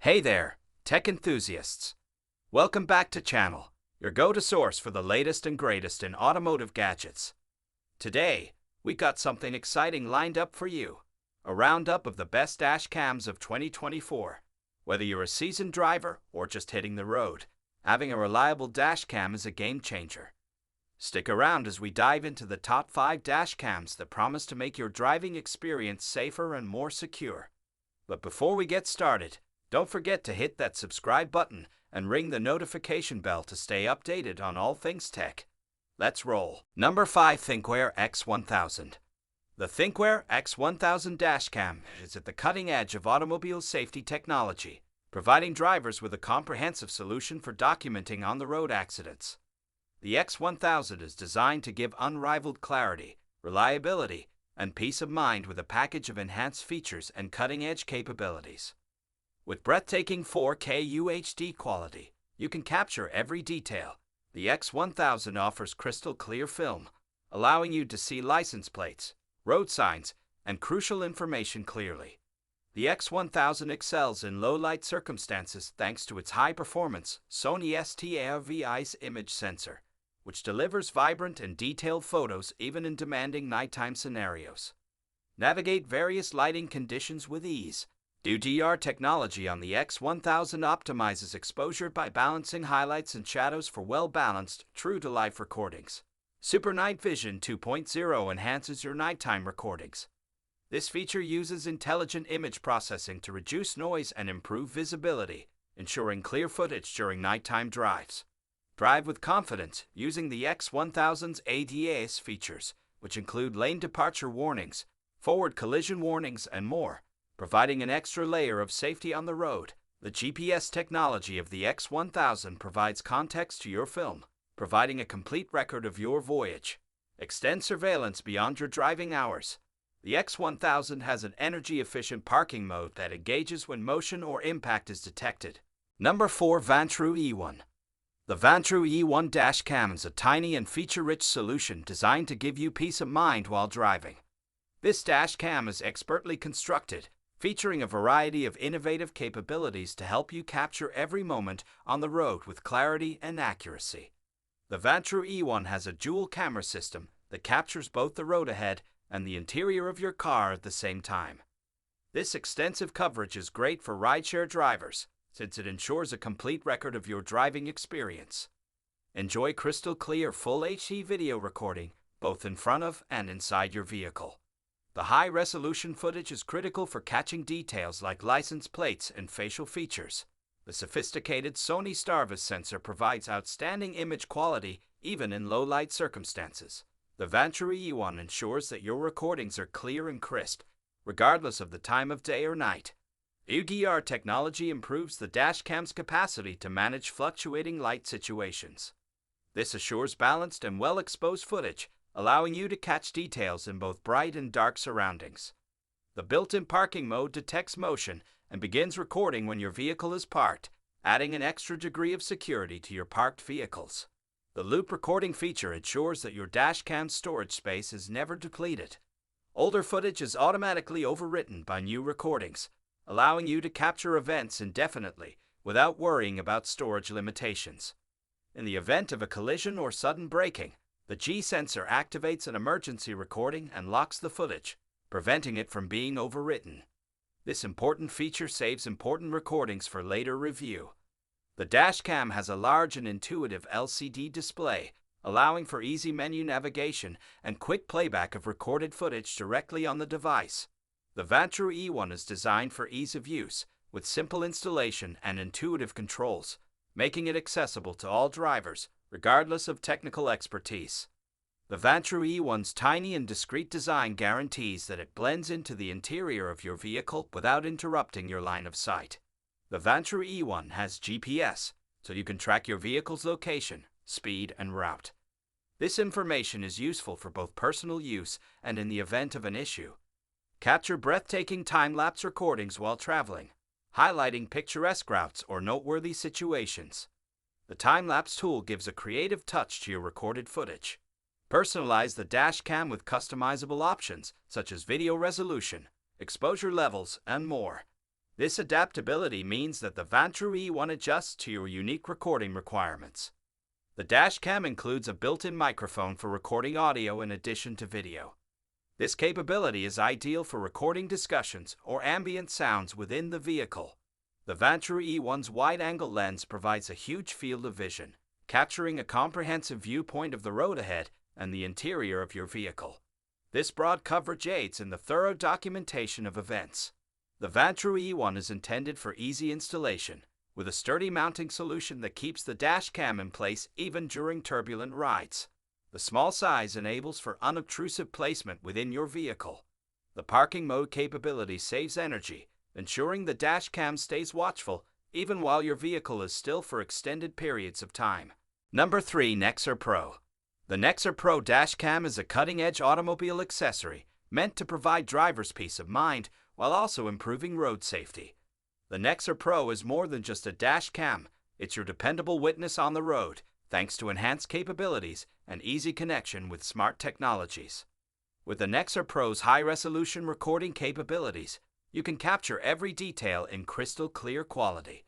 Hey there, tech enthusiasts. Welcome back to channel, your go-to source for the latest and greatest in automotive gadgets. Today, we got something exciting lined up for you. A roundup of the best dash cams of 2024. Whether you're a seasoned driver or just hitting the road, having a reliable dash cam is a game changer. Stick around as we dive into the top 5 dash cams that promise to make your driving experience safer and more secure. But before we get started, don't forget to hit that subscribe button and ring the notification bell to stay updated on all things tech. Let's roll. Number 5. Thinkware X1000. The Thinkware X1000 dashcam is at the cutting edge of automobile safety technology, providing drivers with a comprehensive solution for documenting on-the-road accidents. The X1000 is designed to give unrivaled clarity, reliability, and peace of mind with a package of enhanced features and cutting-edge capabilities. With breathtaking 4K UHD quality, you can capture every detail. The X1000 offers crystal clear film, allowing you to see license plates, road signs, and crucial information clearly. The X1000 excels in low-light circumstances thanks to its high-performance Sony STARVI's image sensor, which delivers vibrant and detailed photos even in demanding nighttime scenarios. Navigate various lighting conditions with ease. DDR technology on the X1000 optimizes exposure by balancing highlights and shadows for well-balanced, true-to-life recordings. Super Night Vision 2.0 enhances your nighttime recordings. This feature uses intelligent image processing to reduce noise and improve visibility, ensuring clear footage during nighttime drives. Drive with confidence using the X1000's ADAS features, which include lane departure warnings, forward collision warnings, and more, providing an extra layer of safety on the road. The GPS technology of the X1000 provides context to your film, providing a complete record of your voyage. Extend surveillance beyond your driving hours. The X1000 has an energy-efficient parking mode that engages when motion or impact is detected. Number 4. Vantre E1. The Vantre E1 dashcam is a tiny and feature-rich solution designed to give you peace of mind while driving. This dashcam is expertly constructed, featuring a variety of innovative capabilities to help you capture every moment on the road with clarity and accuracy. The Vantre E1 has a dual camera system that captures both the road ahead and the interior of your car at the same time. This extensive coverage is great for rideshare drivers, since it ensures a complete record of your driving experience. Enjoy crystal clear full HD video recording, both in front of and inside your vehicle. The high-resolution footage is critical for catching details like license plates and facial features. The sophisticated Sony STARVI's sensor provides outstanding image quality even in low-light circumstances. The Vantre E1 ensures that your recordings are clear and crisp, regardless of the time of day or night. DDR technology improves the dashcam's capacity to manage fluctuating light situations. This assures balanced and well-exposed footage, allowing you to catch details in both bright and dark surroundings. The built-in parking mode detects motion and begins recording when your vehicle is parked, adding an extra degree of security to your parked vehicles. The loop recording feature ensures that your dashcam's storage space is never depleted. Older footage is automatically overwritten by new recordings, allowing you to capture events indefinitely without worrying about storage limitations. In the event of a collision or sudden braking, the G sensor activates an emergency recording and locks the footage, preventing it from being overwritten. This important feature saves important recordings for later review. The dashcam has a large and intuitive LCD display, allowing for easy menu navigation and quick playback of recorded footage directly on the device. The Vantre E1 is designed for ease of use, with simple installation and intuitive controls, making it accessible to all drivers, regardless of technical expertise. The Vantre E1's tiny and discreet design guarantees that it blends into the interior of your vehicle without interrupting your line of sight. The Vantre E1 has GPS, so you can track your vehicle's location, speed, and route. This information is useful for both personal use and in the event of an issue. Capture breathtaking time-lapse recordings while traveling, highlighting picturesque routes or noteworthy situations. The time-lapse tool gives a creative touch to your recorded footage. Personalize the dashcam with customizable options such as video resolution, exposure levels, and more. This adaptability means that the Vantre E1 adjusts to your unique recording requirements. The dash cam includes a built-in microphone for recording audio in addition to video. This capability is ideal for recording discussions or ambient sounds within the vehicle. The Vantre E1's wide-angle lens provides a huge field of vision, capturing a comprehensive viewpoint of the road ahead and the interior of your vehicle. This broad coverage aids in the thorough documentation of events. The Vantre E1 is intended for easy installation, with a sturdy mounting solution that keeps the dash cam in place even during turbulent rides. The small size enables for unobtrusive placement within your vehicle. The parking mode capability saves energy, ensuring the dash cam stays watchful even while your vehicle is still for extended periods of time. Number 3. Nexer Pro. The Nexer Pro dash cam is a cutting-edge automobile accessory meant to provide drivers peace of mind while also improving road safety. The Nexer Pro is more than just a dash cam, it's your dependable witness on the road, thanks to enhanced capabilities and easy connection with smart technologies. With the Nexer Pro's high-resolution recording capabilities, you can capture every detail in crystal clear quality.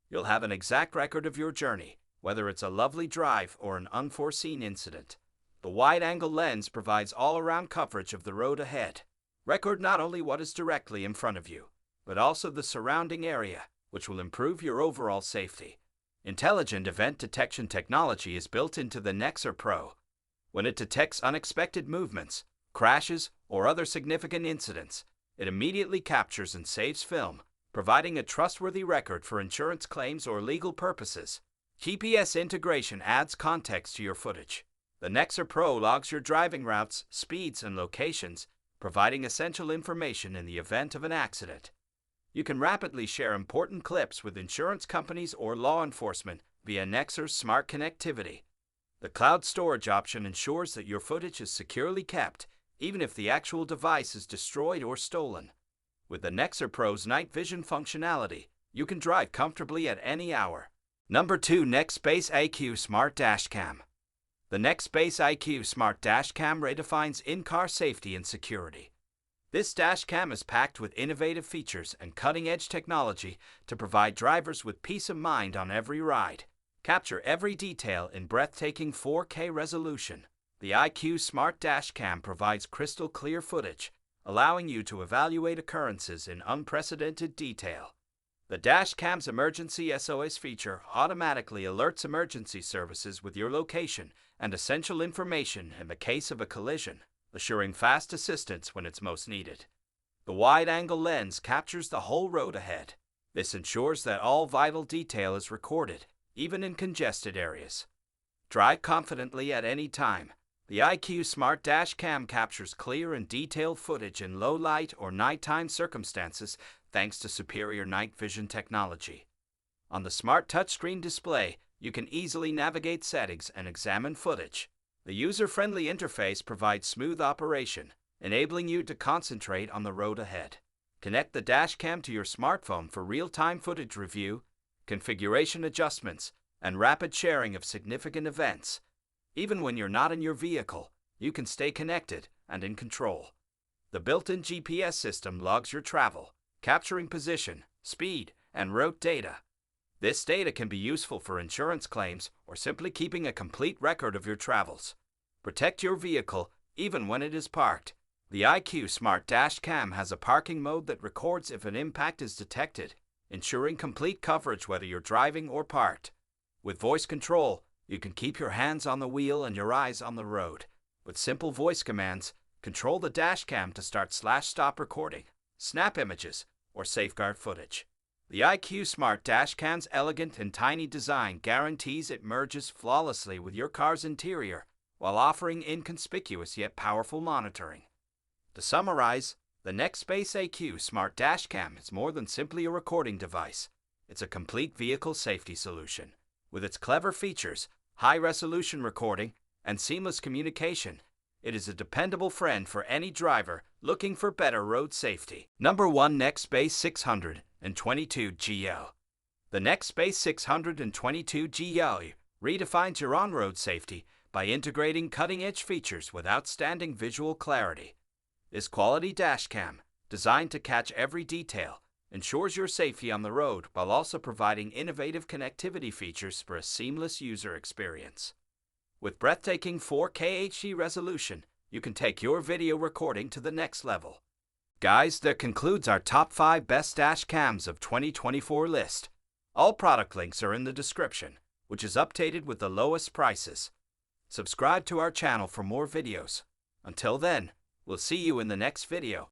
You'll have an exact record of your journey, whether it's a lovely drive or an unforeseen incident. The wide-angle lens provides all-around coverage of the road ahead. Record not only what is directly in front of you, but also the surrounding area, which will improve your overall safety. Intelligent event detection technology is built into the Nexer Pro. When it detects unexpected movements, crashes, or other significant incidents, it immediately captures and saves film, providing a trustworthy record for insurance claims or legal purposes. GPS integration adds context to your footage. The Nexer Pro logs your driving routes, speeds, and locations, providing essential information in the event of an accident. You can rapidly share important clips with insurance companies or law enforcement via Nexer's smart connectivity. The cloud storage option ensures that your footage is securely kept, even if the actual device is destroyed or stolen. With the Nexer Pro's night vision functionality, you can drive comfortably at any hour. Number 2. Nexbase IQ Smart Dashcam. The Nexbase IQ Smart Dashcam redefines in-car safety and security. This dashcam is packed with innovative features and cutting-edge technology to provide drivers with peace of mind on every ride. Capture every detail in breathtaking 4K resolution. The IQ Smart Dashcam provides crystal clear footage, allowing you to evaluate occurrences in unprecedented detail. The dashcam's emergency SOS feature automatically alerts emergency services with your location and essential information in the case of a collision, assuring fast assistance when it's most needed. The wide-angle lens captures the whole road ahead. This ensures that all vital detail is recorded, even in congested areas. Drive confidently at any time. The IQ Smart Dashcam captures clear and detailed footage in low light or nighttime circumstances thanks to superior night vision technology. On the smart touchscreen display, you can easily navigate settings and examine footage. The user-friendly interface provides smooth operation, enabling you to concentrate on the road ahead. Connect the dashcam to your smartphone for real-time footage review, configuration adjustments, and rapid sharing of significant events. Even when you're not in your vehicle, you can stay connected and in control. The built-in GPS system logs your travel, capturing position, speed, and route data. This data can be useful for insurance claims or simply keeping a complete record of your travels. Protect your vehicle even when it is parked. The IQ Smart Dashcam has a parking mode that records if an impact is detected, ensuring complete coverage whether you're driving or parked. With voice control, you can keep your hands on the wheel and your eyes on the road. With simple voice commands, control the dashcam to start/stop recording, snap images, or safeguard footage. The IQ Smart Dashcam's elegant and tiny design guarantees it merges flawlessly with your car's interior while offering inconspicuous yet powerful monitoring. To summarize, the Nexbase IQ Smart Dashcam is more than simply a recording device. It's a complete vehicle safety solution. With its clever features, high-resolution recording, and seamless communication, it is a dependable friend for any driver looking for better road safety. Number 1. Nexbase 622GL. The Nexbase 622GL redefines your on-road safety by integrating cutting-edge features with outstanding visual clarity. This quality dashcam, designed to catch every detail, ensures your safety on the road while also providing innovative connectivity features for a seamless user experience. With breathtaking 4K HD resolution, you can take your video recording to the next level. Guys, that concludes our top 5 best dash cams of 2024 list. All product links are in the description, which is updated with the lowest prices. Subscribe to our channel for more videos. Until then, we'll see you in the next video.